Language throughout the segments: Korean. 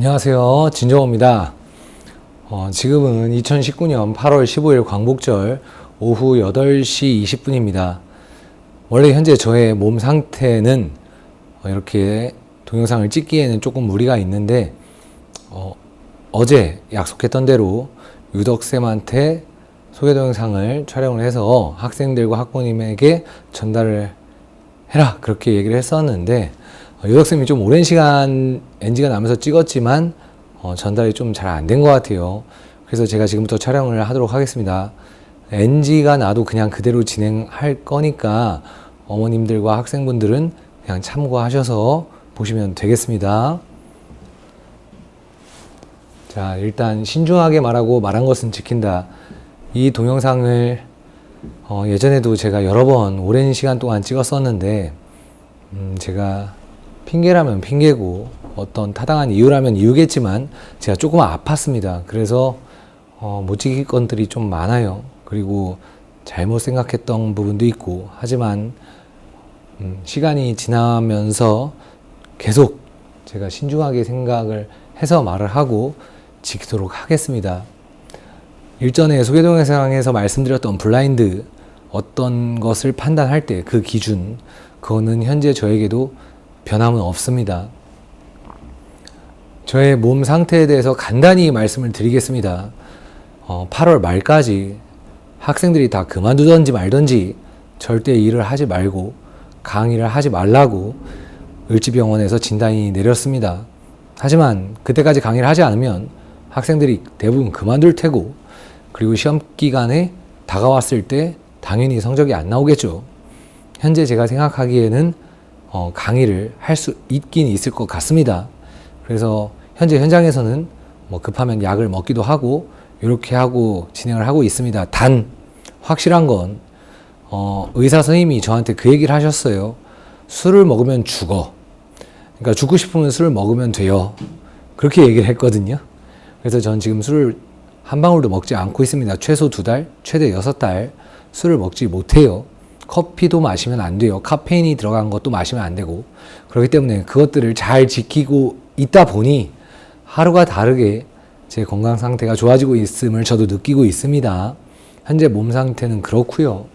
안녕하세요. 진정호입니다. 지금은 2019년 8월 15일 광복절 오후 8시 20분입니다. 원래 현재 저의 몸 상태는 이렇게 동영상을 찍기에는 조금 무리가 있는데 어제 약속했던 대로 유덕쌤한테 소개 동영상을 촬영을 해서 학생들과 학부모님에게 전달을 해라 그렇게 얘기를 했었는데 유덕쌤이 좀 오랜 시간 NG가 나면서 찍었지만 전달이 좀 잘 안 된 것 같아요. 그래서 제가 지금부터 촬영을 하도록 하겠습니다. NG가 나도 그냥 그대로 진행할 거니까 어머님들과 학생분들은 그냥 참고하셔서 보시면 되겠습니다. 자, 일단 신중하게 말하고 말한 것은 지킨다. 이 동영상을 예전에도 제가 여러 번 오랜 시간 동안 찍었었는데 제가 핑계라면 핑계고 어떤 타당한 이유라면 이유겠지만 제가 조금 아팠습니다. 그래서 못 지킬 건들이 좀 많아요. 그리고 잘못 생각했던 부분도 있고 하지만 시간이 지나면서 계속 제가 신중하게 생각을 해서 말을 하고 지키도록 하겠습니다. 일전에 소개 동영상에서 말씀드렸던 블라인드 어떤 것을 판단할 때 그 기준 그거는 현재 저에게도 변함은 없습니다. 저의 몸 상태에 대해서 간단히 말씀을 드리겠습니다. 8월 말까지 학생들이 다 그만두던지 말던지 절대 일을 하지 말고 강의를 하지 말라고 을지병원에서 진단이 내렸습니다. 하지만 그때까지 강의를 하지 않으면 학생들이 대부분 그만둘 테고 그리고 시험 기간에 다가왔을 때 당연히 성적이 안 나오겠죠. 현재 제가 생각하기에는 강의를 할 수 있긴 있을 것 같습니다. 그래서 현재 현장에서는 급하면 약을 먹기도 하고 이렇게 하고 진행을 하고 있습니다. 단 확실한 건 의사 선생님이 저한테 그 얘기를 하셨어요. 술을 먹으면 죽어. 그러니까 죽고 싶으면 술을 먹으면 돼요. 그렇게 얘기를 했거든요. 그래서 전 지금 술을 한 방울도 먹지 않고 있습니다. 최소 2달, 최대 6달 술을 먹지 못해요. 커피도 마시면 안 돼요. 카페인이 들어간 것도 마시면 안 되고. 그렇기 때문에 그것들을 잘 지키고 있다 보니 하루가 다르게 제 건강 상태가 좋아지고 있음을 저도 느끼고 있습니다. 현재 몸 상태는 그렇고요.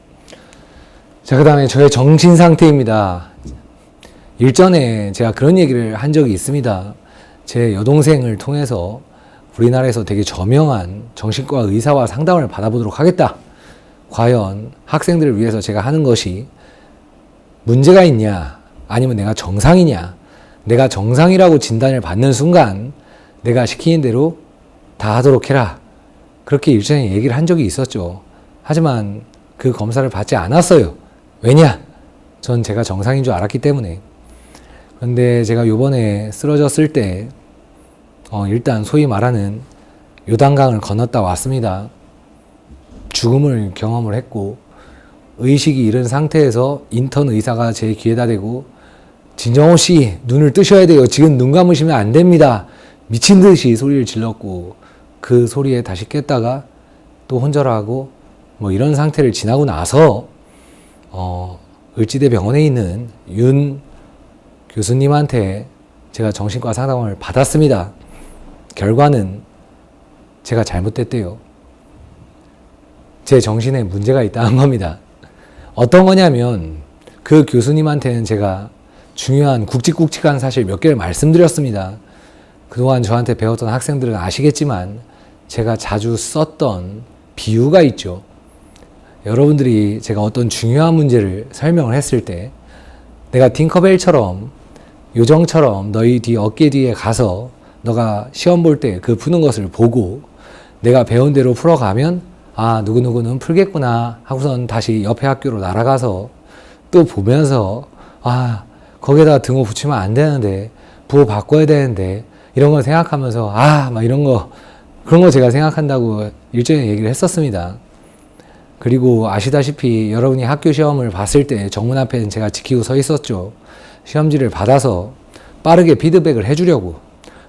자, 그 다음에 저의 정신 상태입니다. 일전에 제가 그런 얘기를 한 적이 있습니다. 제 여동생을 통해서 우리나라에서 되게 저명한 정신과 의사와 상담을 받아보도록 하겠다. 과연 학생들을 위해서 제가 하는 것이 문제가 있냐 아니면 내가 정상이냐. 내가 정상이라고 진단을 받는 순간 내가 시키는 대로 다 하도록 해라. 그렇게 일전에 얘기를 한 적이 있었죠. 하지만 그 검사를 받지 않았어요. 왜냐? 전 제가 정상인 줄 알았기 때문에. 그런데 제가 요번에 쓰러졌을 때 일단 소위 말하는 요단강을 건넜다 왔습니다. 죽음을 경험을 했고 의식이 잃은 상태에서 인턴 의사가 제 귀에다 대고 진정호 씨 눈을 뜨셔야 돼요. 지금 눈 감으시면 안 됩니다. 미친 듯이 소리를 질렀고 그 소리에 다시 깼다가 또 혼절하고 이런 상태를 지나고 나서 을지대 병원에 있는 윤 교수님한테 제가 정신과 상담을 받았습니다. 결과는 제가 잘못됐대요. 제 정신에 문제가 있다는 겁니다. 어떤 거냐면 그 교수님한테는 제가 중요한 굵직굵직한 사실 몇 개를 말씀드렸습니다. 그동안 저한테 배웠던 학생들은 아시겠지만 제가 자주 썼던 비유가 있죠. 여러분들이 제가 어떤 중요한 문제를 설명을 했을 때 내가 팅커벨처럼 요정처럼 너희 뒤 어깨 뒤에 가서 너가 시험 볼 때 그 푸는 것을 보고 내가 배운 대로 풀어가면 아, 누구누구는 풀겠구나 하고선 다시 옆에 학교로 날아가서 또 보면서 아, 거기에다 등호 붙이면 안 되는데 부호 바꿔야 되는데 이런 걸 생각하면서 막 이런 거 그런 거 제가 생각한다고 일전에 얘기를 했었습니다. 그리고 아시다시피 여러분이 학교 시험을 봤을 때 정문 앞에는 제가 지키고 서 있었죠. 시험지를 받아서 빠르게 피드백을 해주려고.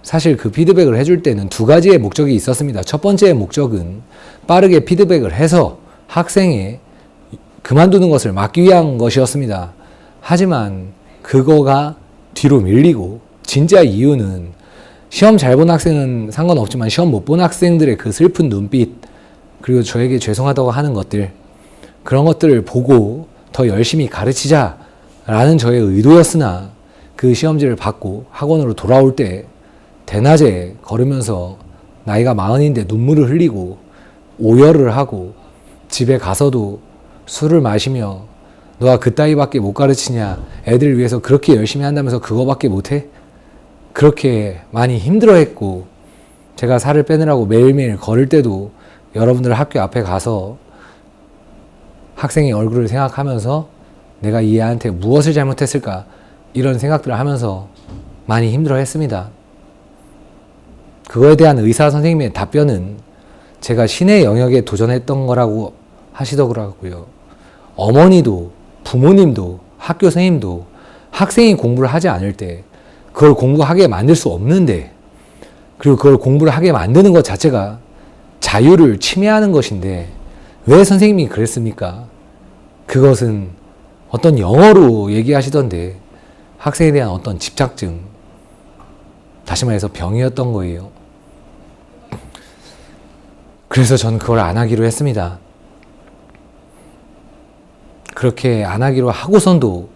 사실 그 피드백을 해줄 때는 2가지의 목적이 있었습니다. 첫 번째의 목적은 빠르게 피드백을 해서 학생의 그만두는 것을 막기 위한 것이었습니다. 하지만 그거가 뒤로 밀리고 진짜 이유는 시험 잘 본 학생은 상관없지만 시험 못 본 학생들의 그 슬픈 눈빛, 그리고 저에게 죄송하다고 하는 것들, 그런 것들을 보고 더 열심히 가르치자라는 저의 의도였으나, 그 시험지를 받고 학원으로 돌아올 때 대낮에 걸으면서 나이가 40인데 눈물을 흘리고 오열을 하고, 집에 가서도 술을 마시며 너가 그따위밖에 못 가르치냐, 애들 위해서 그렇게 열심히 한다면서 그거밖에 못해? 그렇게 많이 힘들어했고, 제가 살을 빼느라고 매일매일 걸을 때도 여러분들 학교 앞에 가서 학생의 얼굴을 생각하면서 내가 이 애한테 무엇을 잘못했을까, 이런 생각들을 하면서 많이 힘들어했습니다. 그거에 대한 의사 선생님의 답변은 제가 신의 영역에 도전했던 거라고 하시더라고요. 어머니도 부모님도 학교 선생님도 학생이 공부를 하지 않을 때 그걸 공부하게 만들 수 없는데, 그리고 그걸 공부를 하게 만드는 것 자체가 자유를 침해하는 것인데 왜 선생님이 그랬습니까? 그것은 어떤 영어로 얘기하시던데 학생에 대한 어떤 집착증, 다시 말해서 병이었던 거예요. 그래서 저는 그걸 안 하기로 했습니다. 그렇게 안 하기로 하고선도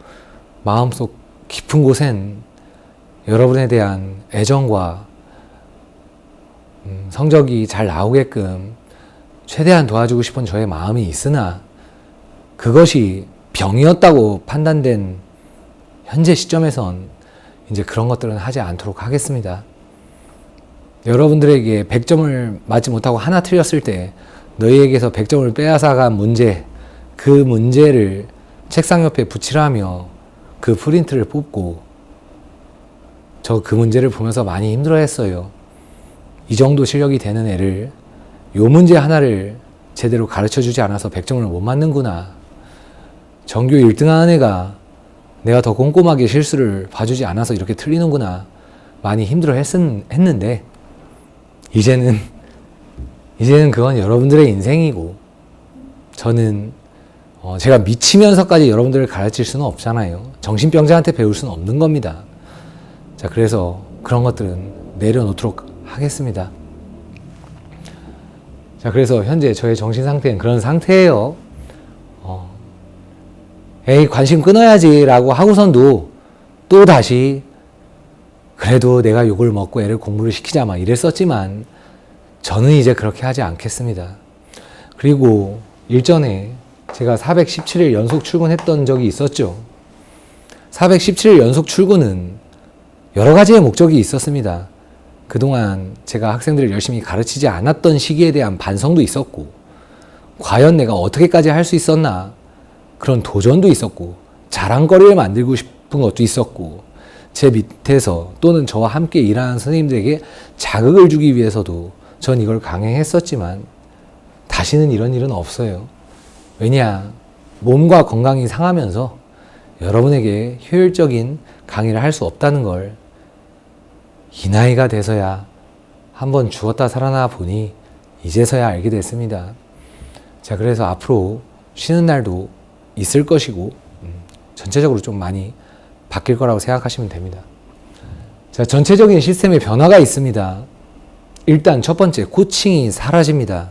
마음속 깊은 곳엔 여러분에 대한 애정과 성적이 잘 나오게끔 최대한 도와주고 싶은 저의 마음이 있으나, 그것이 병이었다고 판단된 현재 시점에선 이제 그런 것들은 하지 않도록 하겠습니다. 여러분들에게 100점을 맞지 못하고 하나 틀렸을 때 너희에게서 100점을 빼앗아간 문제, 그 문제를 책상 옆에 붙이라며 그 프린트를 뽑고 저 그 문제를 보면서 많이 힘들어했어요. 이 정도 실력이 되는 애를 요 문제 하나를 제대로 가르쳐주지 않아서 100점을 못 맞는구나. 전교 1등 하는 애가 내가 더 꼼꼼하게 실수를 봐주지 않아서 이렇게 틀리는구나. 많이 힘들어 했는데 이제는 그건 여러분들의 인생이고, 저는 제가 미치면서까지 여러분들을 가르칠 수는 없잖아요. 정신병자한테 배울 수는 없는 겁니다. 자, 그래서 그런 것들은 내려놓도록 하겠습니다. 자, 그래서 현재 저의 정신 상태는 그런 상태예요. 에이, 관심 끊어야지 라고 하고선도 또 다시 그래도 내가 욕을 먹고 애를 공부를 시키자 막 이랬었지만, 저는 이제 그렇게 하지 않겠습니다. 그리고 일전에 제가 417일 연속 출근했던 적이 있었죠. 417일 연속 출근은 여러 가지의 목적이 있었습니다. 그동안 제가 학생들을 열심히 가르치지 않았던 시기에 대한 반성도 있었고, 과연 내가 어떻게까지 할 수 있었나, 그런 도전도 있었고, 자랑거리를 만들고 싶은 것도 있었고, 제 밑에서 또는 저와 함께 일하는 선생님들에게 자극을 주기 위해서도 전 이걸 강행했었지만 다시는 이런 일은 없어요. 왜냐, 몸과 건강이 상하면서 여러분에게 효율적인 강의를 할 수 없다는 걸 이 나이가 돼서야, 한번 죽었다 살아나 보니 이제서야 알게 됐습니다. 자, 그래서 앞으로 쉬는 날도 있을 것이고, 전체적으로 좀 많이 바뀔 거라고 생각하시면 됩니다. 자, 전체적인 시스템에 변화가 있습니다. 일단 첫 번째, 코칭이 사라집니다.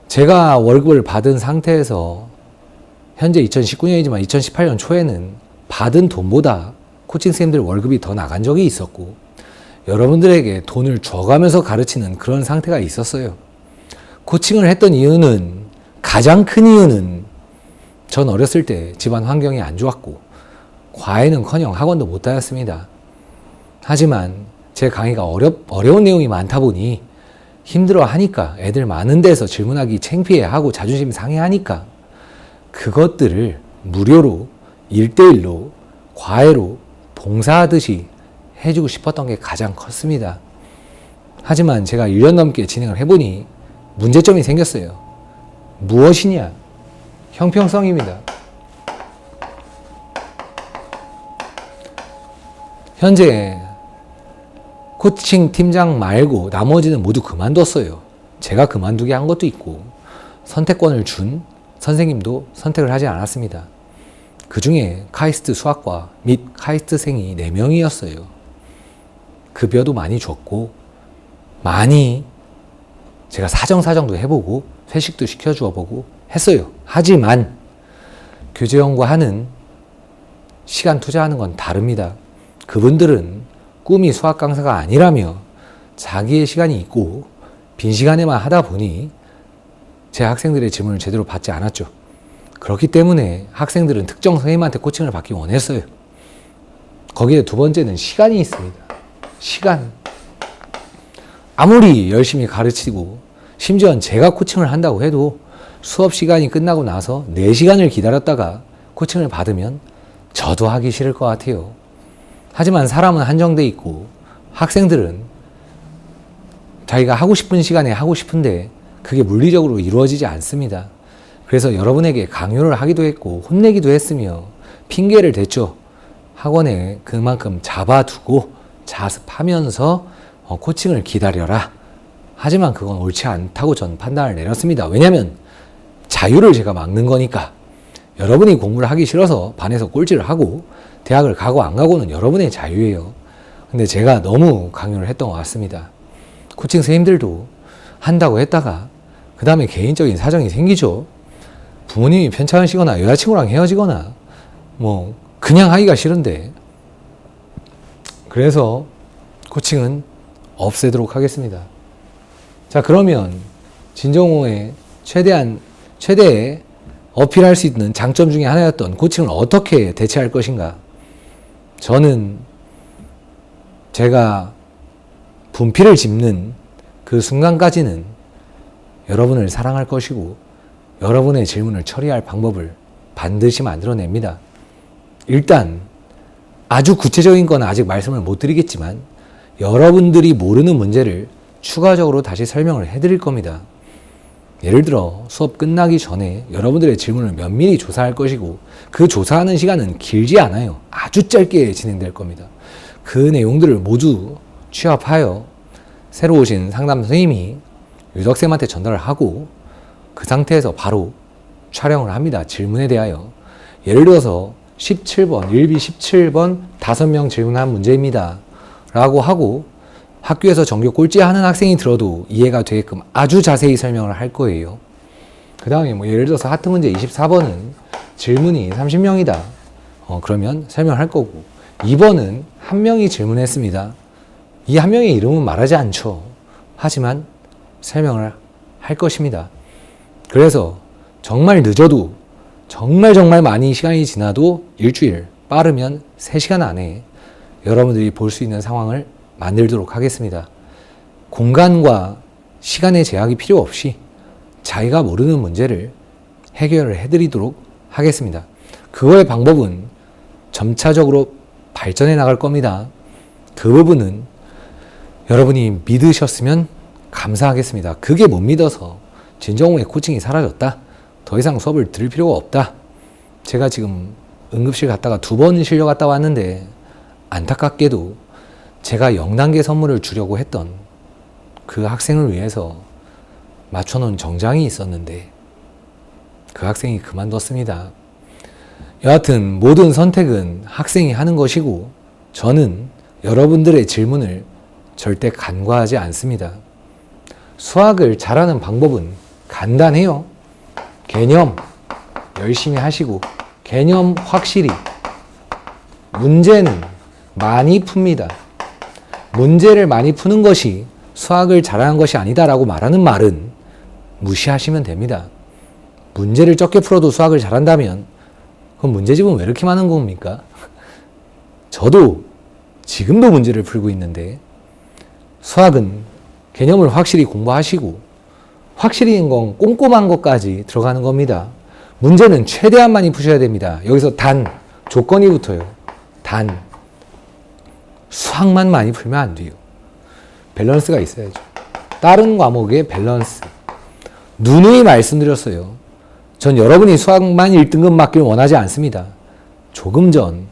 제가 월급을 받은 상태에서 현재 2019년이지만 2018년 초에는 받은 돈보다 코칭 선생님들 월급이 더 나간 적이 있었고, 여러분들에게 돈을 줘가면서 가르치는 그런 상태가 있었어요. 코칭을 했던 이유는, 가장 큰 이유는, 전 어렸을 때 집안 환경이 안 좋았고 과외는커녕 학원도 못 다녔습니다. 하지만 제 강의가 어려운 내용이 많다 보니 힘들어하니까, 애들 많은 데서 질문하기 창피해하고 자존심 상해하니까 그것들을 무료로 1대1로 과외로 봉사하듯이 해주고 싶었던 게 가장 컸습니다. 하지만 제가 1년 넘게 진행을 해보니 문제점이 생겼어요. 무엇이냐? 형평성입니다. 현재 코칭 팀장 말고 나머지는 모두 그만뒀어요. 제가 그만두게 한 것도 있고, 선택권을 준 선생님도 선택을 하지 않았습니다. 그 중에 카이스트 수학과 및 카이스트생이 4명이었어요. 급여도 많이 줬고 많이 제가 사정도 해보고 회식도 시켜주어 보고 했어요. 하지만 교재연구 하는 시간 투자하는 건 다릅니다. 그분들은 꿈이 수학 강사가 아니라며 자기의 시간이 있고 빈 시간에만 하다 보니 제 학생들의 질문을 제대로 받지 않았죠. 그렇기 때문에 학생들은 특정 선생님한테 코칭을 받기 원했어요. 거기에 두 번째는 시간이 있습니다. 시간. 아무리 열심히 가르치고 심지어 제가 코칭을 한다고 해도 수업 시간이 끝나고 나서 4시간을 기다렸다가 코칭을 받으면 저도 하기 싫을 것 같아요. 하지만 사람은 한정돼 있고 학생들은 자기가 하고 싶은 시간에 하고 싶은데 그게 물리적으로 이루어지지 않습니다. 그래서 여러분에게 강요를 하기도 했고 혼내기도 했으며 핑계를 댔죠. 학원에 그만큼 잡아두고 자습하면서 코칭을 기다려라. 하지만 그건 옳지 않다고 전 판단을 내렸습니다. 왜냐하면 자유를 제가 막는 거니까. 여러분이 공부를 하기 싫어서 반에서 꼴찌를 하고 대학을 가고 안 가고는 여러분의 자유예요. 근데 제가 너무 강요를 했던 것 같습니다. 코칭 선생님들도 한다고 했다가 그 다음에 개인적인 사정이 생기죠. 부모님이 편찮으시거나 여자친구랑 헤어지거나 뭐 그냥 하기가 싫은데, 그래서 코칭은 없애도록 하겠습니다. 자, 그러면 진정호의 최대의 어필할 수 있는 장점 중에 하나였던 코칭을 어떻게 대체할 것인가? 저는 제가 분필을 짚는 그 순간까지는 여러분을 사랑할 것이고 여러분의 질문을 처리할 방법을 반드시 만들어냅니다. 일단 아주 구체적인 건 아직 말씀을 못 드리겠지만 여러분들이 모르는 문제를 추가적으로 다시 설명을 해드릴 겁니다. 예를 들어 수업 끝나기 전에 여러분들의 질문을 면밀히 조사할 것이고 그 조사하는 시간은 길지 않아요. 아주 짧게 진행될 겁니다. 그 내용들을 모두 취합하여 새로 오신 상담 선생님이 유덕쌤한테 전달을 하고 그 상태에서 바로 촬영을 합니다. 질문에 대하여. 예를 들어서 17번, 1비 17번 5명 질문한 문제입니다. 라고 하고 학교에서 전교 꼴찌하는 학생이 들어도 이해가 되게끔 아주 자세히 설명을 할 거예요. 그 다음에 뭐 예를 들어서 하트 문제 24번은 질문이 30명이다. 그러면 설명할 거고 2번은 한 명이 질문했습니다. 이 한 명의 이름은 말하지 않죠. 하지만 설명을 할 것입니다. 그래서 정말 늦어도 정말 많이 시간이 지나도 일주일, 빠르면 3시간 안에 여러분들이 볼 수 있는 상황을 만들도록 하겠습니다. 공간과 시간의 제약이 필요 없이 자기가 모르는 문제를 해결을 해드리도록 하겠습니다. 그거의 방법은 점차적으로 발전해 나갈 겁니다. 그 부분은 여러분이 믿으셨으면 감사하겠습니다. 그게 못 믿어서 진정호의 코칭이 사라졌다. 더 이상 수업을 들을 필요가 없다. 제가 지금 응급실 갔다가 2번 실려갔다 왔는데 안타깝게도 제가 0단계 선물을 주려고 했던 그 학생을 위해서 맞춰놓은 정장이 있었는데 그 학생이 그만뒀습니다. 여하튼 모든 선택은 학생이 하는 것이고 저는 여러분들의 질문을 절대 간과하지 않습니다. 수학을 잘하는 방법은 간단해요. 개념 열심히 하시고 개념 확실히, 문제는 많이 풉니다. 문제를 많이 푸는 것이 수학을 잘하는 것이 아니다라고 말하는 말은 무시하시면 됩니다. 문제를 적게 풀어도 수학을 잘한다면 그럼 문제집은 왜 이렇게 많은 겁니까? 저도 지금도 문제를 풀고 있는데 수학은 개념을 확실히 공부하시고 확실히인 건 꼼꼼한 것까지 들어가는 겁니다. 문제는 최대한 많이 푸셔야 됩니다. 여기서 단, 조건이 붙어요. 단, 수학만 많이 풀면 안 돼요. 밸런스가 있어야죠. 다른 과목의 밸런스. 누누이 말씀드렸어요. 전 여러분이 수학만 1등급 맞길 원하지 않습니다. 조금 전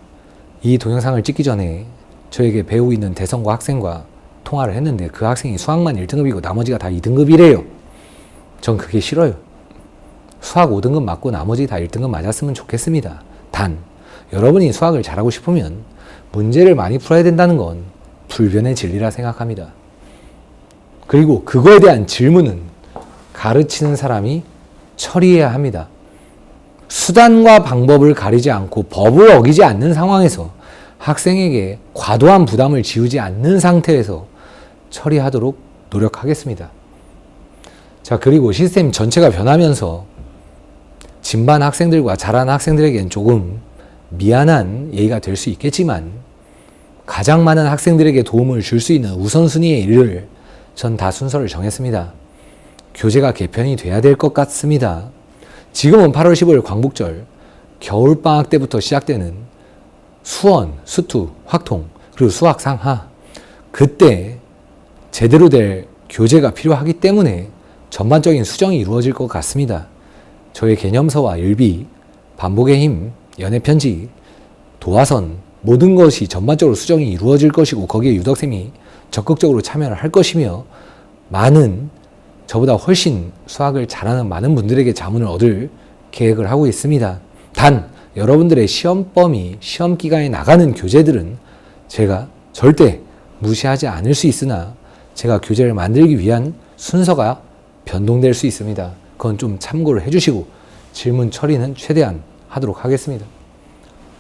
이 동영상을 찍기 전에 저에게 배우고 있는 대성고 학생과 통화를 했는데 그 학생이 수학만 1등급이고 나머지가 다 2등급이래요. 전 그게 싫어요. 수학 5등급 맞고 나머지 다 1등급 맞았으면 좋겠습니다. 단, 여러분이 수학을 잘하고 싶으면 문제를 많이 풀어야 된다는 건 불변의 진리라 생각합니다. 그리고 그거에 대한 질문은 가르치는 사람이 처리해야 합니다. 수단과 방법을 가리지 않고 법을 어기지 않는 상황에서 학생에게 과도한 부담을 지우지 않는 상태에서 처리하도록 노력하겠습니다. 자, 그리고 시스템 전체가 변하면서 진반 학생들과 잘하는 학생들에겐 조금 미안한 예의가 될 수 있겠지만 가장 많은 학생들에게 도움을 줄 수 있는 우선순위의 일을 전 다 순서를 정했습니다. 교재가 개편이 돼야 될 것 같습니다. 지금은 8월 15일 광복절, 겨울방학 때부터 시작되는 수원, 수투, 확통, 그리고 수학 상하, 그때 제대로 될 교재가 필요하기 때문에 전반적인 수정이 이루어질 것 같습니다. 저의 개념서와 일비, 반복의 힘, 연애편지, 도화선, 모든 것이 전반적으로 수정이 이루어질 것이고 거기에 유덕쌤이 적극적으로 참여를 할 것이며 많은 저보다 훨씬 수학을 잘하는 많은 분들에게 자문을 얻을 계획을 하고 있습니다. 단 여러분들의 시험 범위, 시험 기간에 나가는 교재들은 제가 절대 무시하지 않을 수 있으나 제가 교재를 만들기 위한 순서가 변동될 수 있습니다. 그건 좀 참고를 해주시고 질문 처리는 최대한 하도록 하겠습니다.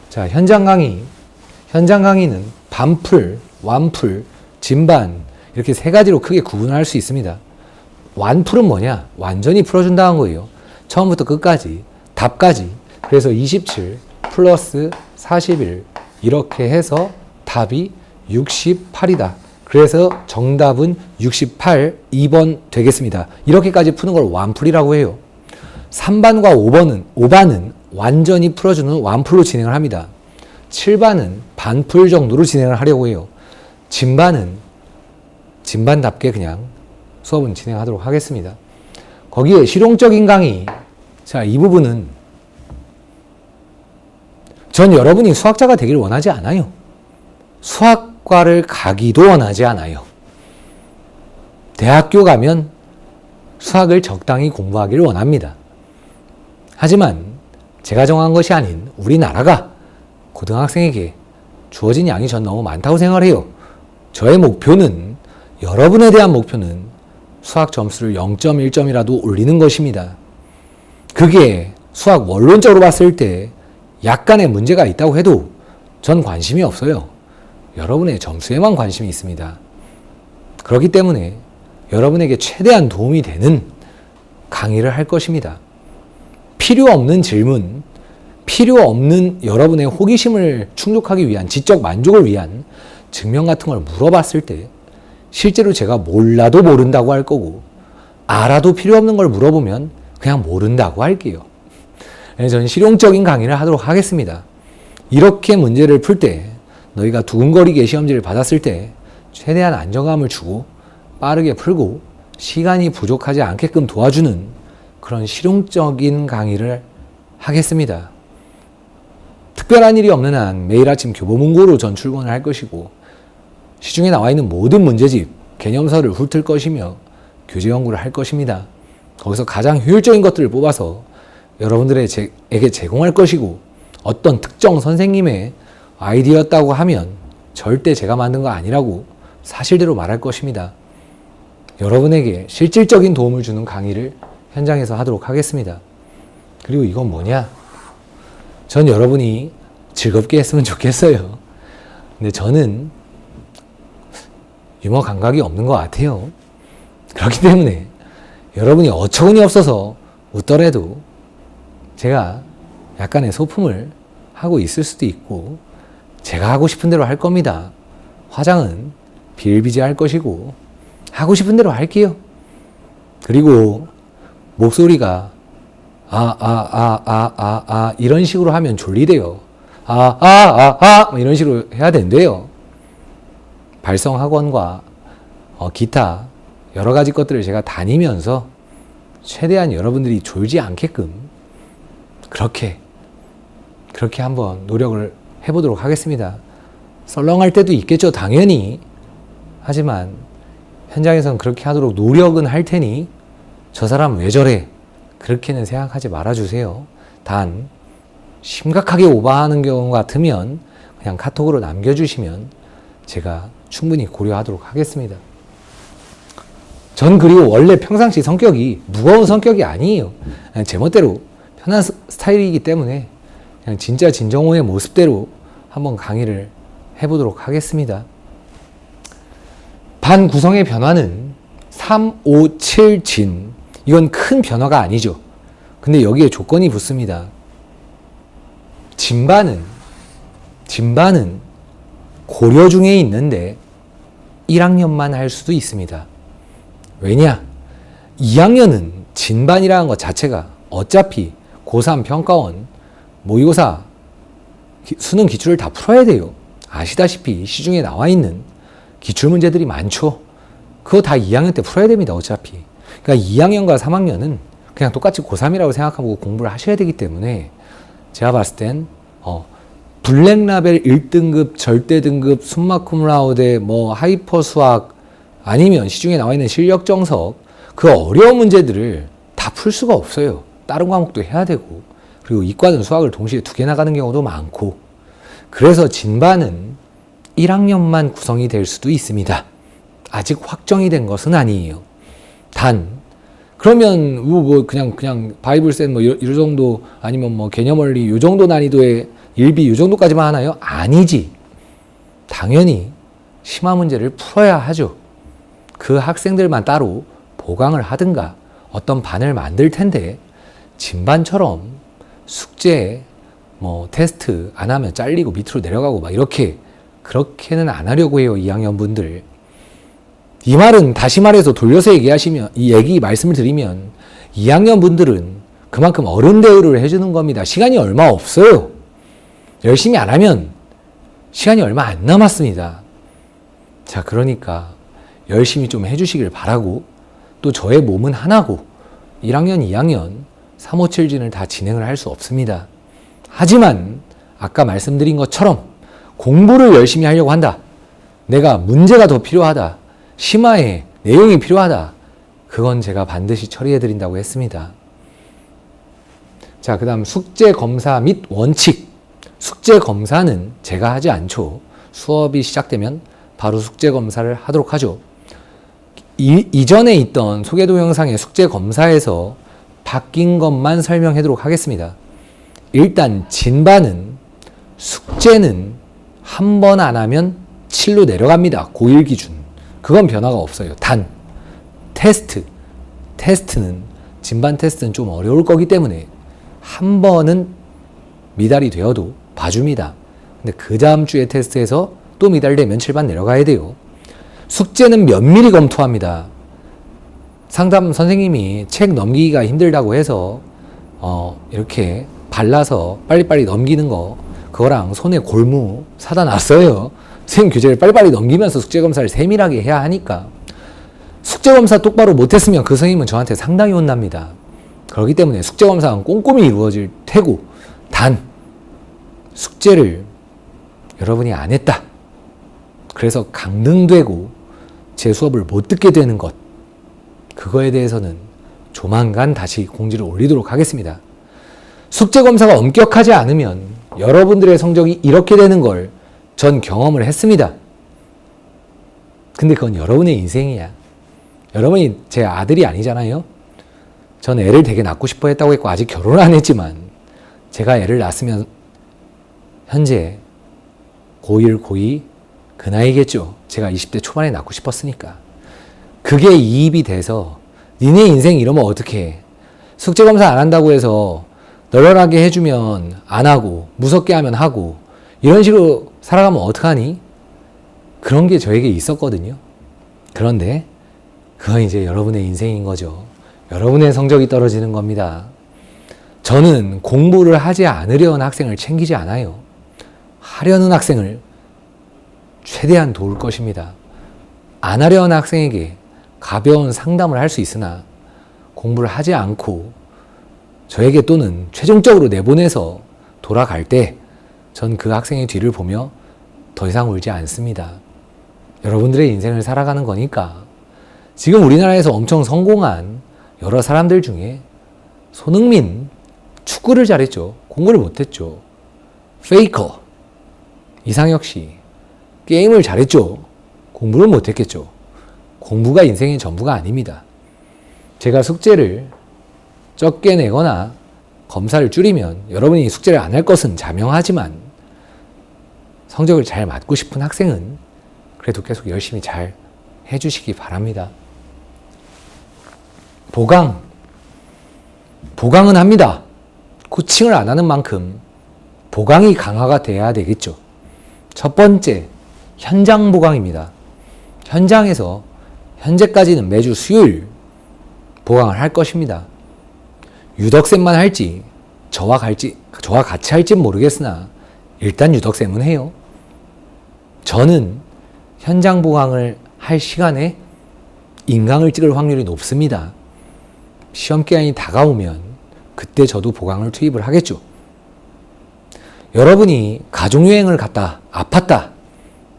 자, 현장 강의는 반풀, 완풀, 진반 이렇게 세 가지로 크게 구분할 수 있습니다. 완풀은 뭐냐? 완전히 풀어준다는 거예요. 처음부터 끝까지, 답까지. 그래서 27 플러스 41 이렇게 해서 답이 68이다. 그래서 정답은 68, 2번 되겠습니다. 이렇게까지 푸는 걸 완풀이라고 해요. 3반과 5반은 완전히 풀어주는 완풀로 진행을 합니다. 7반은 반풀 정도로 진행을 하려고 해요. 진반은 진반답게 그냥 수업은 진행하도록 하겠습니다. 거기에 실용적인 강의, 자, 이 부분은 전 여러분이 수학자가 되길 원하지 않아요. 수학과를 가기도 원하지 않아요. 대학교 가면 수학을 적당히 공부하기를 원합니다. 하지만 제가 정한 것이 아닌 우리나라가 고등학생에게 주어진 양이 전 너무 많다고 생각을 해요. 저의 목표는, 여러분에 대한 목표는 수학 점수를 0.1점이라도 올리는 것입니다. 그게 수학 원론적으로 봤을 때 약간의 문제가 있다고 해도 전 관심이 없어요. 여러분의 점수에만 관심이 있습니다. 그렇기 때문에 여러분에게 최대한 도움이 되는 강의를 할 것입니다. 필요 없는 질문, 필요 없는 여러분의 호기심을 충족하기 위한, 지적 만족을 위한 증명 같은 걸 물어봤을 때 실제로 제가 몰라도 모른다고 할 거고 알아도 필요 없는 걸 물어보면 그냥 모른다고 할게요. 저는 실용적인 강의를 하도록 하겠습니다. 이렇게 문제를 풀 때 너희가 두근거리게 시험지를 받았을 때 최대한 안정감을 주고 빠르게 풀고 시간이 부족하지 않게끔 도와주는 그런 실용적인 강의를 하겠습니다. 특별한 일이 없는 한 매일 아침 교보문고로 전 출근을 할 것이고 시중에 나와 있는 모든 문제집, 개념서를 훑을 것이며 교재 연구를 할 것입니다. 거기서 가장 효율적인 것들을 뽑아서 여러분들에게 제공할 것이고 어떤 특정 선생님의 아이디어였다고 하면 절대 제가 만든 거 아니라고 사실대로 말할 것입니다. 여러분에게 실질적인 도움을 주는 강의를 현장에서 하도록 하겠습니다. 그리고 이건 뭐냐? 전 여러분이 즐겁게 했으면 좋겠어요. 근데 저는 유머 감각이 없는 것 같아요. 그렇기 때문에 여러분이 어처구니 없어서 웃더라도 제가 약간의 소품을 하고 있을 수도 있고 제가 하고 싶은 대로 할 겁니다. 화장은 비일비재할 것이고 하고 싶은 대로 할게요. 그리고 목소리가 이런 식으로 하면 졸리대요. 이런 식으로 해야 된대요. 발성학원과 기타 여러 가지 것들을 제가 다니면서 최대한 여러분들이 졸지 않게끔 그렇게 한번 노력을 해보도록 하겠습니다. 썰렁할 때도 있겠죠, 당연히. 하지만 현장에서는 그렇게 하도록 노력은 할 테니 저 사람 왜 저래? 그렇게는 생각하지 말아주세요. 단 심각하게 오버하는 경우 같으면 그냥 카톡으로 남겨주시면 제가 충분히 고려하도록 하겠습니다. 전 그리고 원래 평상시 성격이 무거운 성격이 아니에요. 그냥 제멋대로 편한 스타일이기 때문에 그냥 진짜 진정호의 모습대로 한번 강의를 해보도록 하겠습니다. 반 구성의 변화는 3, 5, 7 진. 이건 큰 변화가 아니죠. 근데 여기에 조건이 붙습니다. 진반은 고려 중에 있는데 1학년만 할 수도 있습니다. 왜냐? 2학년은 진반이라는 것 자체가 어차피 고3 평가원, 모의고사, 수능 기출을 다 풀어야 돼요. 아시다시피 시중에 나와 있는 기출문제들이 많죠. 그거 다 2학년 때 풀어야 됩니다. 어차피. 그러니까 2학년과 3학년은 그냥 똑같이 고3이라고 생각하고 공부를 하셔야 되기 때문에 제가 봤을 땐 블랙라벨 1등급, 절대 등급, 숨마 쿰라우데, 하이퍼 수학, 아니면 시중에 나와 있는 실력 정석, 그 어려운 문제들을 다 풀 수가 없어요. 다른 과목도 해야 되고, 그리고 이과는 수학을 동시에 2개 나가는 경우도 많고, 그래서 진반은 1학년만 구성이 될 수도 있습니다. 아직 확정이 된 것은 아니에요. 그러면 그냥 바이블센 이 정도, 아니면 개념원리 이 정도 난이도의 일비 이 정도까지만 하나요? 아니지. 당연히 심화 문제를 풀어야 하죠. 그 학생들만 따로 보강을 하든가 어떤 반을 만들 텐데, 진반처럼 숙제 테스트 안 하면 잘리고 밑으로 내려가고 그렇게는 안 하려고 해요. 2학년 분들. 이 말은 다시 말해서 돌려서 말씀을 드리면 2학년 분들은 그만큼 어른 대우를 해주는 겁니다. 시간이 얼마 없어요. 열심히 안 하면 시간이 얼마 안 남았습니다. 자, 그러니까 열심히 좀 해주시길 바라고, 또 저의 몸은 하나고 1학년, 2학년, 3, 5, 7진을 다 진행을 할 수 없습니다. 하지만 아까 말씀드린 것처럼 공부를 열심히 하려고 한다. 내가 문제가 더 필요하다. 심화에 내용이 필요하다. 그건 제가 반드시 처리해드린다고 했습니다. 자, 그 다음 숙제 검사 및 원칙. 숙제 검사는 제가 하지 않죠. 수업이 시작되면 바로 숙제 검사를 하도록 하죠. 이전에 있던 소개 동영상의 숙제 검사에서 바뀐 것만 설명하도록 하겠습니다. 일단 진반은 숙제는 한 번 안 하면 7로 내려갑니다. 고1 기준. 그건 변화가 없어요. 단 테스트는 진반 테스트는 좀 어려울 거기 때문에 한 번은 미달이 되어도 봐줍니다. 근데 그 다음 주에 테스트에서 또 미달되면 7반 내려가야 돼요. 숙제는 면밀히 검토합니다. 상담 선생님이 책 넘기기가 힘들다고 해서 이렇게 발라서 빨리빨리 넘기는 거, 그거랑 손에 골무 사다 놨어요. 선생님 교재를 빨리빨리 넘기면서 숙제검사를 세밀하게 해야 하니까. 숙제검사 똑바로 못했으면 그 선생님은 저한테 상당히 혼납니다. 그렇기 때문에 숙제검사는 꼼꼼히 이루어질 테고, 단 숙제를 여러분이 안 했다. 그래서 강등되고 제 수업을 못 듣게 되는 것, 그거에 대해서는 조만간 다시 공지를 올리도록 하겠습니다. 숙제검사가 엄격하지 않으면 여러분들의 성적이 이렇게 되는 걸 전 경험을 했습니다. 근데 그건 여러분의 인생이야. 여러분이 제 아들이 아니잖아요. 전 애를 되게 낳고 싶어 했다고 했고 아직 결혼을 안 했지만, 제가 애를 낳았으면 현재 고1, 고2 그 나이겠죠. 제가 20대 초반에 낳고 싶었으니까. 그게 이입이 돼서 니네 인생 이러면 어떡해. 숙제검사 안 한다고 해서 널널하게 해주면 안 하고, 무섭게 하면 하고, 이런 식으로 살아가면 어떡하니? 그런 게 저에게 있었거든요. 그런데 그건 이제 여러분의 인생인 거죠. 여러분의 성적이 떨어지는 겁니다. 저는 공부를 하지 않으려는 학생을 챙기지 않아요. 하려는 학생을 최대한 도울 것입니다. 안 하려는 학생에게 가벼운 상담을 할 수 있으나 공부를 하지 않고 저에게 또는 최종적으로 내보내서 돌아갈 때 전 그 학생의 뒤를 보며 더 이상 울지 않습니다. 여러분들의 인생을 살아가는 거니까. 지금 우리나라에서 엄청 성공한 여러 사람들 중에 손흥민, 축구를 잘했죠. 공부를 못했죠. 페이커, 이상혁 씨, 게임을 잘했죠. 공부를 못했겠죠. 공부가 인생의 전부가 아닙니다. 제가 숙제를 적게 내거나 검사를 줄이면 여러분이 숙제를 안 할 것은 자명하지만 성적을 잘 맞고 싶은 학생은 그래도 계속 열심히 잘 해주시기 바랍니다. 보강은 합니다. 코칭을 안 하는 만큼 보강이 강화가 돼야 되겠죠. 첫 번째, 현장 보강입니다. 현장에서 현재까지는 매주 수요일 보강을 할 것입니다. 유덕쌤만 할지 저와 같이 할진 모르겠으나 일단 유덕쌤은 해요. 저는 현장 보강을 할 시간에 인강을 찍을 확률이 높습니다. 시험 기간이 다가오면 그때 저도 보강을 투입을 하겠죠. 여러분이 가족여행을 갔다 아팠다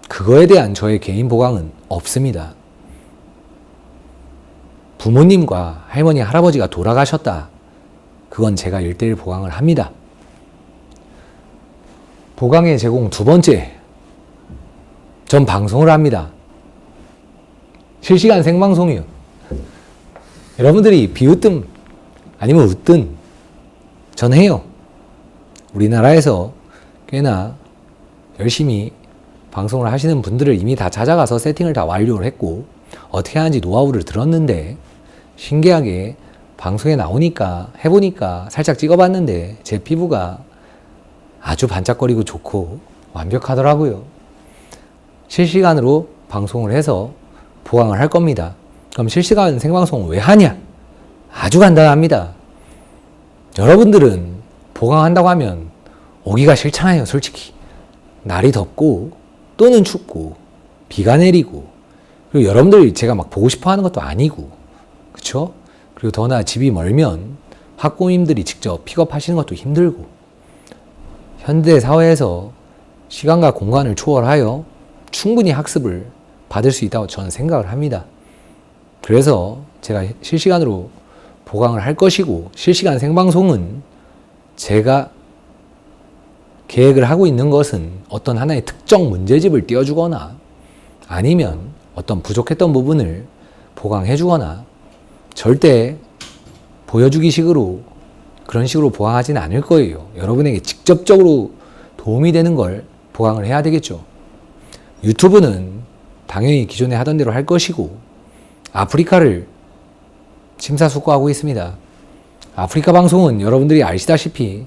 그거에 대한 저의 개인 보강은 없습니다. 부모님과 할머니 할아버지가 돌아가셨다 그건 제가 1:1 보강을 합니다. 보강의 제공 두 번째, 전 방송을 합니다. 실시간 생방송이요. 여러분들이 비웃든 아니면 웃든 전 해요. 우리나라에서 꽤나 열심히 방송을 하시는 분들을 이미 다 찾아가서 세팅을 다 완료를 했고 어떻게 하는지 노하우를 들었는데 신기하게 방송에 나오니까 해보니까 살짝 찍어봤는데 제 피부가 아주 반짝거리고 좋고 완벽하더라고요. 실시간으로 방송을 해서 보강을 할 겁니다. 그럼 실시간 생방송을 왜 하냐? 아주 간단합니다. 여러분들은 보강한다고 하면 오기가 싫잖아요, 솔직히. 날이 덥고 또는 춥고 비가 내리고 그리고 여러분들이 제가 막 보고 싶어 하는 것도 아니고 그쵸? 그리고 더나 집이 멀면 학부모님들이 직접 픽업하시는 것도 힘들고 현대 사회에서 시간과 공간을 초월하여 충분히 학습을 받을 수 있다고 저는 생각을 합니다. 그래서 제가 실시간으로 보강을 할 것이고 실시간 생방송은 제가 계획을 하고 있는 것은 어떤 하나의 특정 문제집을 띄워주거나 아니면 어떤 부족했던 부분을 보강해주거나 절대 보여주기 식으로 그런 식으로 보강하지는 않을 거예요. 여러분에게 직접적으로 도움이 되는 걸 보강을 해야 되겠죠. 유튜브는 당연히 기존에 하던 대로 할 것이고 아프리카를 심사숙고하고 있습니다. 아프리카 방송은 여러분들이 아시다시피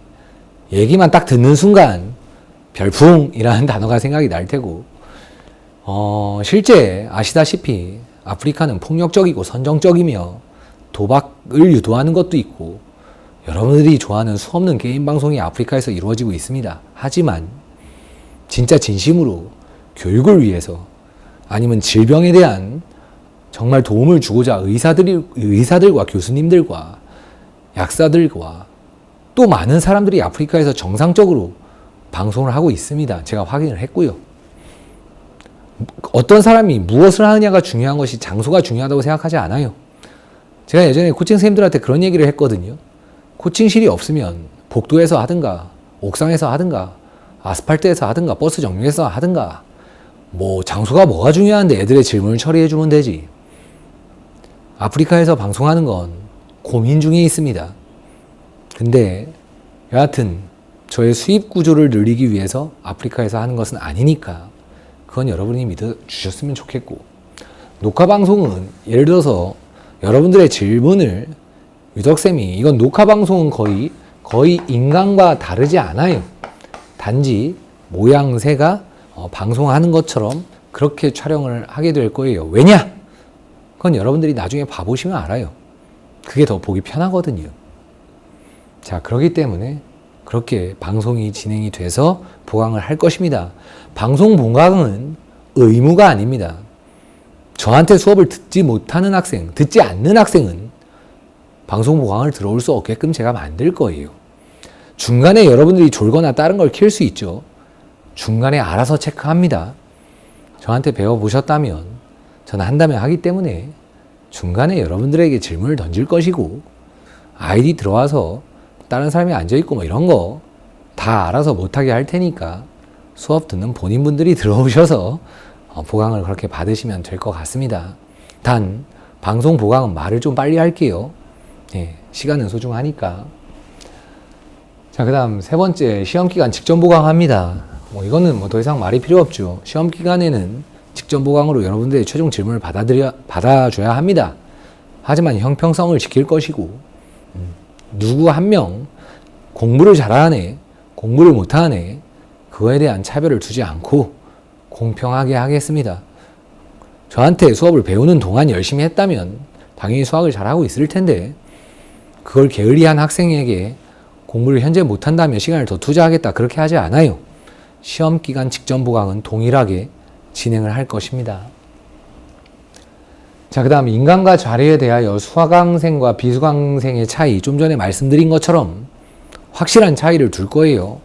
얘기만 딱 듣는 순간 별풍이라는 단어가 생각이 날 테고 실제 아시다시피 아프리카는 폭력적이고 선정적이며 도박을 유도하는 것도 있고 여러분들이 좋아하는 수없는 게임 방송이 아프리카에서 이루어지고 있습니다. 하지만 진짜 진심으로 교육을 위해서 아니면 질병에 대한 정말 도움을 주고자 의사들과 교수님들과 약사들과 또 많은 사람들이 아프리카에서 정상적으로 방송을 하고 있습니다. 제가 확인을 했고요. 어떤 사람이 무엇을 하느냐가 중요한 것이 장소가 중요하다고 생각하지 않아요. 제가 예전에 코칭 선생님들한테 그런 얘기를 했거든요. 코칭실이 없으면 복도에서 하든가 옥상에서 하든가 아스팔트에서 하든가 버스 정류에서 하든가 뭐 장소가 뭐가 중요한데 애들의 질문을 처리해 주면 되지. 아프리카에서 방송하는 건 고민 중에 있습니다. 근데 여하튼 저의 수입 구조를 늘리기 위해서 아프리카에서 하는 것은 아니니까 그건 여러분이 믿어주셨으면 좋겠고 녹화 방송은 예를 들어서 여러분들의 질문을 유덕쌤이 이건 녹화 방송은 거의 인간과 다르지 않아요. 단지 모양새가 방송하는 것처럼 그렇게 촬영을 하게 될 거예요. 왜냐? 그건 여러분들이 나중에 봐보시면 알아요. 그게 더 보기 편하거든요. 자, 그렇기 때문에 그렇게 방송이 진행이 돼서 보강을 할 것입니다. 방송 보강은 의무가 아닙니다. 저한테 수업을 듣지 않는 학생은 방송 보강을 들어올 수 없게끔 제가 만들 거예요. 중간에 여러분들이 졸거나 다른 걸 킬 수 있죠. 중간에 알아서 체크합니다. 저한테 배워보셨다면 저는 한다면 하기 때문에 중간에 여러분들에게 질문을 던질 것이고 아이디 들어와서 다른 사람이 앉아있고 뭐 이런 거 다 알아서 못하게 할 테니까 수업 듣는 본인분들이 들어오셔서 보강을 그렇게 받으시면 될 것 같습니다. 단 방송 보강은 말을 좀 빨리 할게요. 예, 시간은 소중하니까. 자, 그 다음 세 번째, 시험기간 직전 보강합니다. 이거는 더 이상 말이 필요 없죠. 시험기간에는 직전 보강으로 여러분들의 최종 질문을 받아줘야 합니다. 하지만 형평성을 지킬 것이고, 누구 한 명 공부를 잘하는 애, 공부를 못하는 애, 그거에 대한 차별을 두지 않고 공평하게 하겠습니다. 저한테 수업을 배우는 동안 열심히 했다면 당연히 수학을 잘하고 있을 텐데, 그걸 게을리한 학생에게 공부를 현재 못한다면 시간을 더 투자하겠다, 그렇게 하지 않아요. 시험기간 직전 보강은 동일하게 진행을 할 것입니다. 자, 그 다음 인강과 자료에 대하여 수강생과 비수강생의 차이, 좀 전에 말씀드린 것처럼 확실한 차이를 둘 거예요.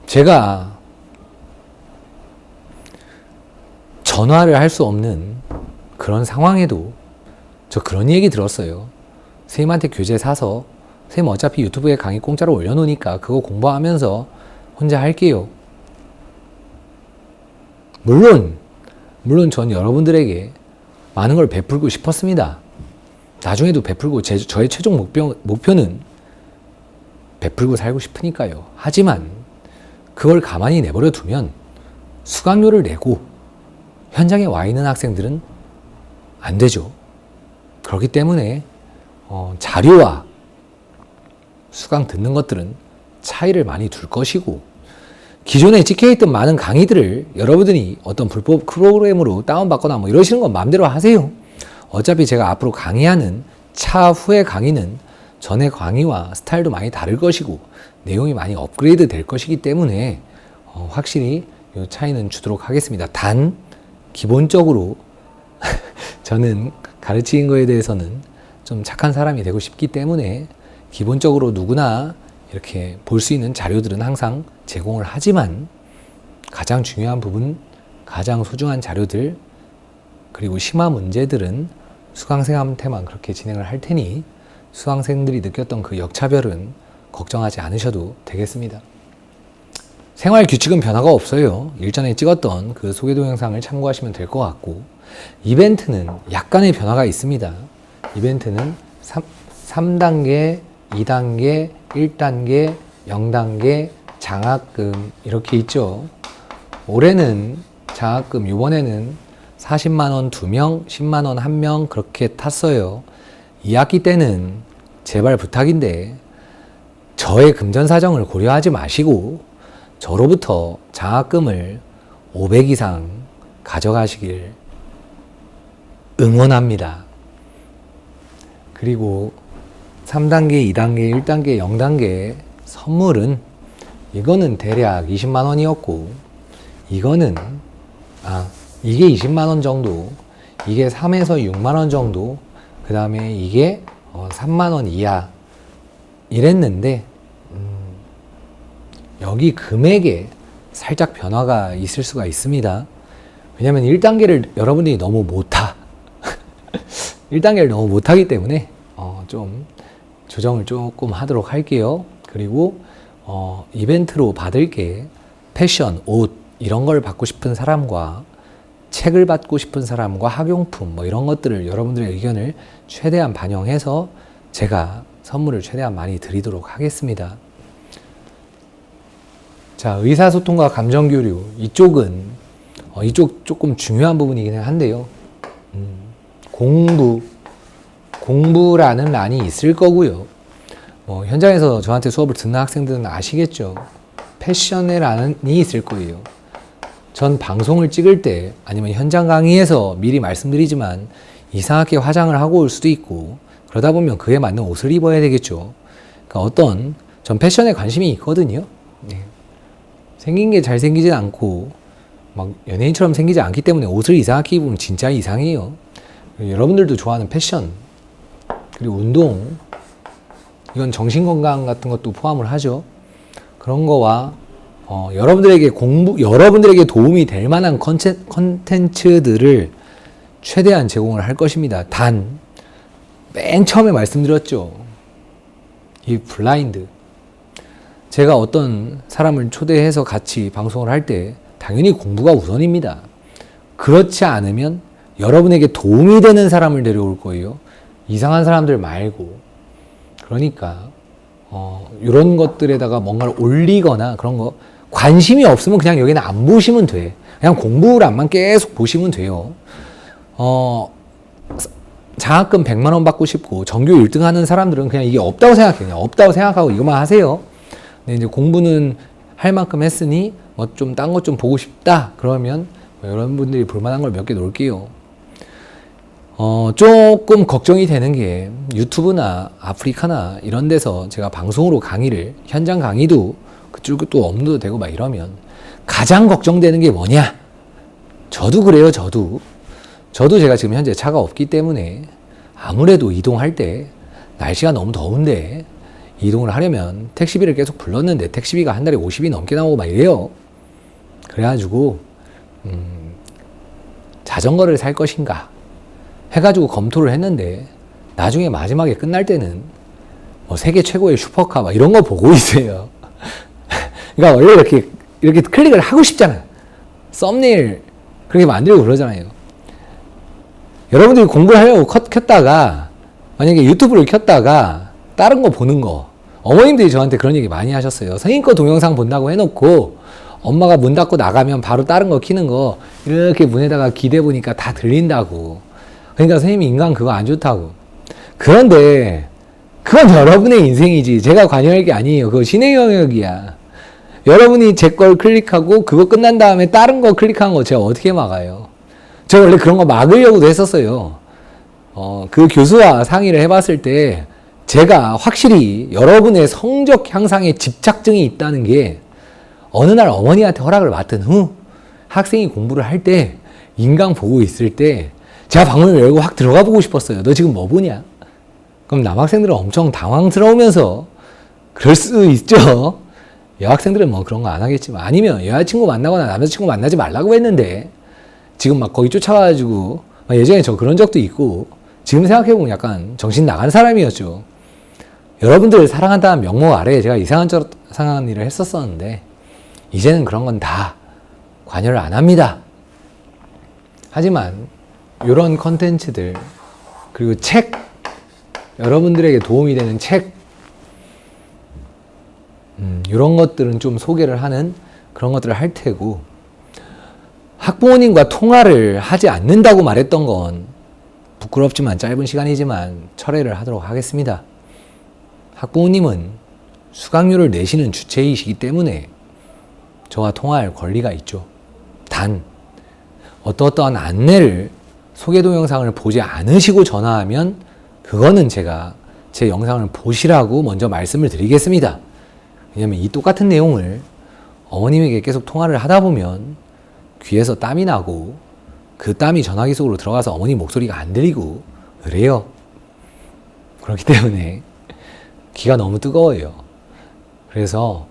제가 전화를 할 수 없는 그런 상황에도 저 그런 얘기 들었어요. 선생님한테 교재 사서 선생님 어차피 유튜브에 강의 공짜로 올려놓으니까 그거 공부하면서 혼자 할게요. 물론 전 여러분들에게 많은 걸 베풀고 싶었습니다. 나중에도 베풀고 저의 최종 목표는 베풀고 살고 싶으니까요. 하지만 그걸 가만히 내버려 두면 수강료를 내고 현장에 와 있는 학생들은 안 되죠. 그렇기 때문에 자료와 수강 듣는 것들은 차이를 많이 둘 것이고, 기존에 찍혀있던 많은 강의들을 여러분들이 어떤 불법 프로그램으로 다운받거나 이러시는 건 마음대로 하세요. 어차피 제가 앞으로 강의하는 차후의 강의는 전의 강의와 스타일도 많이 다를 것이고 내용이 많이 업그레이드 될 것이기 때문에 확실히 이 차이는 주도록 하겠습니다. 단 기본적으로 저는 가르치는 거에 대해서는 좀 착한 사람이 되고 싶기 때문에 기본적으로 누구나 이렇게 볼 수 있는 자료들은 항상 제공을 하지만, 가장 중요한 부분, 가장 소중한 자료들, 그리고 심화 문제들은 수강생한테만 그렇게 진행을 할 테니 수강생들이 느꼈던 그 역차별은 걱정하지 않으셔도 되겠습니다. 생활 규칙은 변화가 없어요. 일전에 찍었던 그 소개 동영상을 참고하시면 될 것 같고, 이벤트는 약간의 변화가 있습니다. 이벤트는 3단계, 2단계, 1단계, 0단계, 장학금 이렇게 있죠. 올해는 장학금, 이번에는 40만원 2명, 10만원 1명 그렇게 탔어요. 2학기 때는 제발 부탁인데 저의 금전 사정을 고려하지 마시고 저로부터 장학금을 500 이상 가져가시길 응원합니다. 그리고 3단계, 2단계, 1단계, 0단계 선물은 이거는 대략 20만 원이었고, 이거는 이게 20만 원 정도, 이게 3에서 6만 원 정도, 그 다음에 이게 3만 원 이하 이랬는데, 여기 금액에 살짝 변화가 있을 수가 있습니다. 왜냐면 1단계를 여러분들이 너무 못하 1단계를 너무 못하기 때문에 좀 조정을 조금 하도록 할게요. 그리고 이벤트로 받을 게 패션, 옷 이런 걸 받고 싶은 사람과 책을 받고 싶은 사람과 학용품 이런 것들을 여러분들의 의견을 최대한 반영해서 제가 선물을 최대한 많이 드리도록 하겠습니다. 자, 의사소통과 감정교류, 이쪽은 이쪽 조금 중요한 부분이긴 한데요. 공부라는 란이 있을 거고요. 현장에서 저한테 수업을 듣는 학생들은 아시겠죠. 패션의 란이 있을 거예요. 전 방송을 찍을 때 아니면 현장 강의에서 미리 말씀드리지만 이상하게 화장을 하고 올 수도 있고, 그러다 보면 그에 맞는 옷을 입어야 되겠죠. 그러니까 전 패션에 관심이 있거든요. 네. 생긴 게 잘생기진 않고 막 연예인처럼 생기지 않기 때문에 옷을 이상하게 입으면 진짜 이상해요. 여러분들도 좋아하는 패션, 그리고 운동, 이건 정신건강 같은 것도 포함을 하죠. 그런 거와 여러분들에게 도움이 될 만한 컨텐츠들을 최대한 제공을 할 것입니다. 단, 맨 처음에 말씀드렸죠. 이 블라인드. 제가 어떤 사람을 초대해서 같이 방송을 할 때 당연히 공부가 우선입니다. 그렇지 않으면 여러분에게 도움이 되는 사람을 데려올 거예요. 이상한 사람들 말고. 그러니까 이런 것들에다가 뭔가를 올리거나 그런 거 관심이 없으면 그냥 여기는 안 보시면 돼. 그냥 공부란만 계속 보시면 돼요. 장학금 100만 원 받고 싶고 전교 1등 하는 사람들은 그냥 이게 없다고 생각해요. 그냥 없다고 생각하고 이것만 하세요. 근데 이제 공부는 할 만큼 했으니 뭐 좀 딴 것 좀 보고 싶다. 그러면 여러분들이 볼만한 걸 몇 개 놓을게요. 조금 걱정이 되는 게 유튜브나 아프리카나 이런 데서 제가 방송으로 강의를, 현장 강의도 그쪽도 업로드 되고 막 이러면 가장 걱정되는 게 뭐냐? 저도 그래요, 저도 제가 지금 현재 차가 없기 때문에 아무래도 이동할 때 날씨가 너무 더운데 이동을 하려면 택시비를 계속 불렀는데 택시비가 한 달에 50이 넘게 나오고 막 이래요. 그래가지고 자전거를 살 것인가 해가지고 검토를 했는데 나중에 마지막에 끝날 때는 뭐 세계 최고의 슈퍼카 막 이런 거 보고 있어요. 그러니까 원래 이렇게 클릭을 하고 싶잖아요. 썸네일 그렇게 만들고 그러잖아요. 여러분들이 공부를 하려고 켰다가 만약에 유튜브를 켰다가 다른 거 보는 거, 어머님들이 저한테 그런 얘기 많이 하셨어요. 선생님 거 동영상 본다고 해놓고 엄마가 문 닫고 나가면 바로 다른 거 키는 거 이렇게 문에다가 기대 보니까 다 들린다고. 그러니까 선생님이 인간 그거 안 좋다고. 그런데 그건 여러분의 인생이지 제가 관여할 게 아니에요. 그거 신의 영역이야. 여러분이 제 걸 클릭하고 그거 끝난 다음에 다른 거 클릭한 거 제가 어떻게 막아요? 저 원래 그런 거 막으려고도 했었어요. 그 교수와 상의를 해봤을 때 제가 확실히 여러분의 성적 향상에 집착증이 있다는 게 어느 날 어머니한테 허락을 받은 후 학생이 공부를 할 때 인강 보고 있을 때 제가 방문을 열고 확 들어가 보고 싶었어요. 너 지금 뭐 보냐? 그럼 남학생들은 엄청 당황스러우면서 그럴 수 있죠. 여학생들은 뭐 그런 거 안 하겠지만 아니면 여자친구 만나거나 남자친구 만나지 말라고 했는데 지금 막 거기 쫓아가가지고 예전에 저 그런 적도 있고 지금 생각해보면 약간 정신 나간 사람이었죠. 여러분들을 사랑한다는 명목 아래에 제가 이상한 일을 했었었는데 이제는 그런 건 다 관여를 안 합니다. 하지만 이런 컨텐츠들 그리고 책, 여러분들에게 도움이 되는 책 이런 것들은 좀 소개를 하는 그런 것들을 할 테고 학부모님과 통화를 하지 않는다고 말했던 건 부끄럽지만 짧은 시간이지만 철회를 하도록 하겠습니다. 학부모님은 수강료를 내시는 주체이시기 때문에 저와 통화할 권리가 있죠. 단 어떠한 안내를 소개 동영상을 보지 않으시고 전화하면 그거는 제가 제 영상을 보시라고 먼저 말씀을 드리겠습니다. 왜냐면 이 똑같은 내용을 어머님에게 계속 통화를 하다 보면 귀에서 땀이 나고 그 땀이 전화기 속으로 들어가서 어머니 목소리가 안 들리고 그래요. 그렇기 때문에 귀가 너무 뜨거워요. 그래서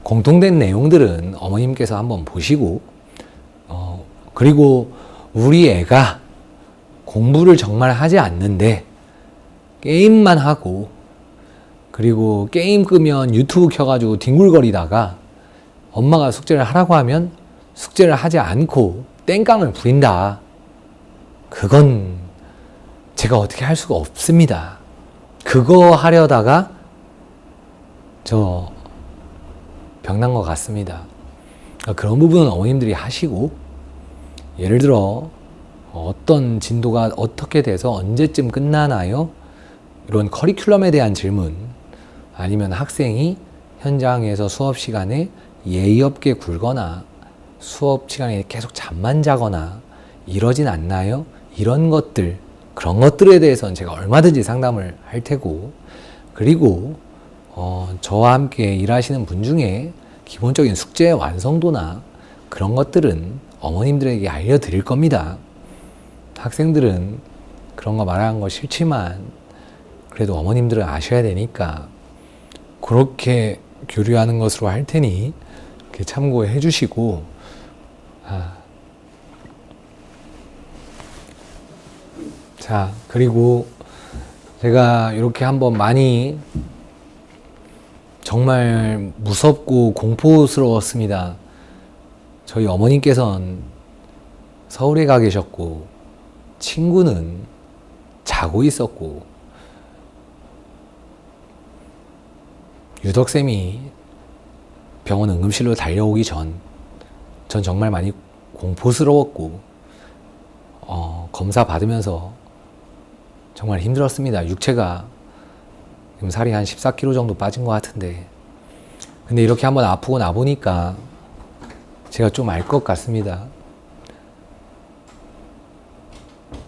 공통된 내용들은 어머님께서 한번 보시고 그리고 우리 애가 공부를 정말 하지 않는데 게임만 하고 그리고 게임 끄면 유튜브 켜가지고 뒹굴거리다가 엄마가 숙제를 하라고 하면 숙제를 하지 않고 땡깡을 부린다. 그건 제가 어떻게 할 수가 없습니다. 그거 하려다가 저 병난 것 같습니다. 그런 부분은 어머님들이 하시고 예를 들어 어떤 진도가 어떻게 돼서 언제쯤 끝나나요? 이런 커리큘럼에 대한 질문 아니면 학생이 현장에서 수업 시간에 예의 없게 굴거나 수업 시간에 계속 잠만 자거나 이러진 않나요? 이런 것들, 그런 것들에 대해서는 제가 얼마든지 상담을 할 테고 그리고 저와 함께 일하시는 분 중에 기본적인 숙제 완성도나 그런 것들은 어머님들에게 알려드릴 겁니다. 학생들은 그런 거 말하는 거 싫지만 그래도 어머님들은 아셔야 되니까 그렇게 교류하는 것으로 할 테니 참고해 주시고 자 그리고 제가 이렇게 한번 많이 정말 무섭고 공포스러웠습니다. 저희 어머님께서는 서울에 가 계셨고 친구는 자고 있었고 유덕쌤이 병원 응급실로 달려오기 전 정말 많이 공포스러웠고 검사 받으면서 정말 힘들었습니다. 육체가 지금 살이 한 14kg 정도 빠진 것 같은데, 근데 이렇게 한번 아프고 나보니까 제가 좀 알 것 같습니다.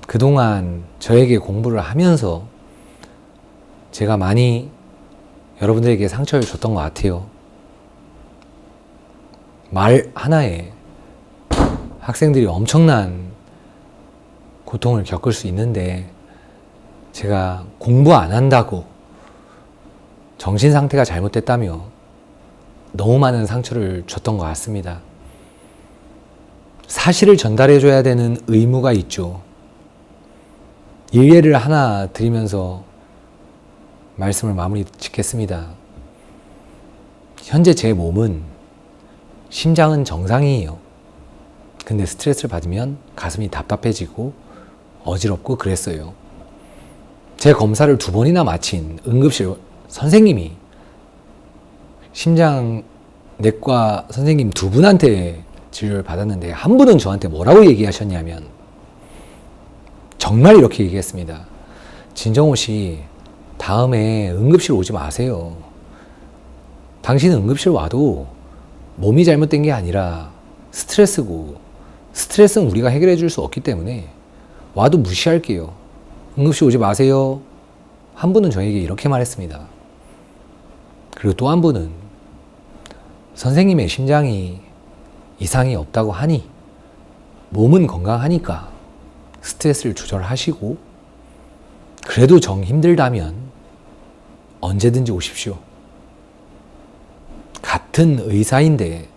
그동안 저에게 공부를 하면서 제가 많이 여러분들에게 상처를 줬던 것 같아요. 말 하나에 학생들이 엄청난 고통을 겪을 수 있는데, 제가 공부 안 한다고 정신 상태가 잘못됐다며 너무 많은 상처를 줬던 것 같습니다. 사실을 전달해 줘야 되는 의무가 있죠. 일례를 하나 드리면서 말씀을 마무리 짓겠습니다. 현재 제 몸은, 심장은 정상이에요. 근데 스트레스를 받으면 가슴이 답답해지고 어지럽고 그랬어요. 제 검사를 2번이나 마친 응급실 선생님이, 심장내과 선생님 2분한테 진료를 받았는데 한 분은 저한테 뭐라고 얘기하셨냐면 정말 이렇게 얘기했습니다. 진정호 씨, 다음에 응급실 오지 마세요. 당신은 응급실 와도 몸이 잘못된 게 아니라 스트레스고, 스트레스는 우리가 해결해 줄 수 없기 때문에 와도 무시할게요. 응급실 오지 마세요. 한 분은 저에게 이렇게 말했습니다. 그리고 또 한 분은, 선생님의 심장이 이상이 없다고 하니, 몸은 건강하니까 스트레스를 조절하시고, 그래도 정 힘들다면 언제든지 오십시오. 같은 의사인데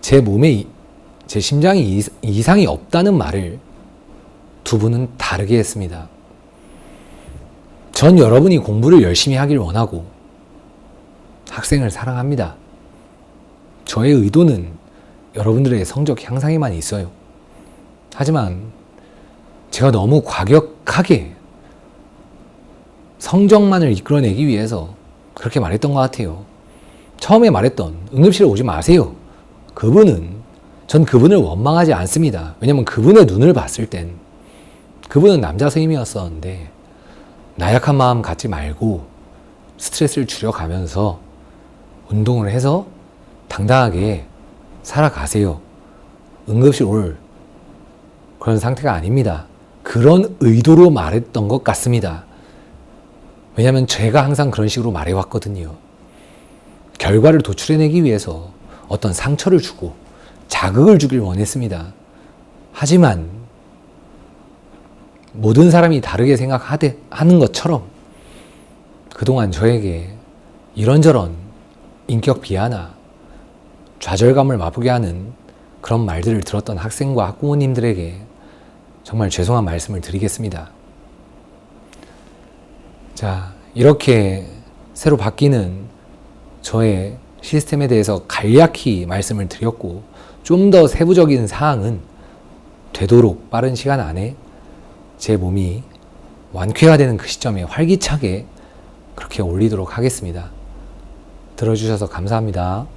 제 몸에, 제 심장이 이상이 없다는 말을 2분은 다르게 했습니다. 전 여러분이 공부를 열심히 하길 원하고 학생을 사랑합니다. 저의 의도는 여러분들의 성적 향상에만 있어요. 하지만 제가 너무 과격하게 성적만을 이끌어내기 위해서 그렇게 말했던 것 같아요. 처음에 말했던 응급실에 오지 마세요. 전 그분을 원망하지 않습니다. 왜냐면 그분의 눈을 봤을 땐 그분은 남자 선생님이었었는데 나약한 마음 갖지 말고 스트레스를 줄여가면서 운동을 해서 당당하게 살아가세요. 응급실 올 그런 상태가 아닙니다. 그런 의도로 말했던 것 같습니다. 왜냐하면 제가 항상 그런 식으로 말해왔거든요. 결과를 도출해내기 위해서 어떤 상처를 주고 자극을 주길 원했습니다. 하지만 모든 사람이 다르게 생각하는 것처럼 그동안 저에게 이런저런 인격 비하나 좌절감을 맛보게 하는 그런 말들을 들었던 학생과 학부모님들에게 정말 죄송한 말씀을 드리겠습니다. 자, 이렇게 새로 바뀌는 저의 시스템에 대해서 간략히 말씀을 드렸고, 좀 더 세부적인 사항은 되도록 빠른 시간 안에 제 몸이 완쾌가 되는 그 시점에 활기차게 그렇게 올리도록 하겠습니다. 들어주셔서 감사합니다.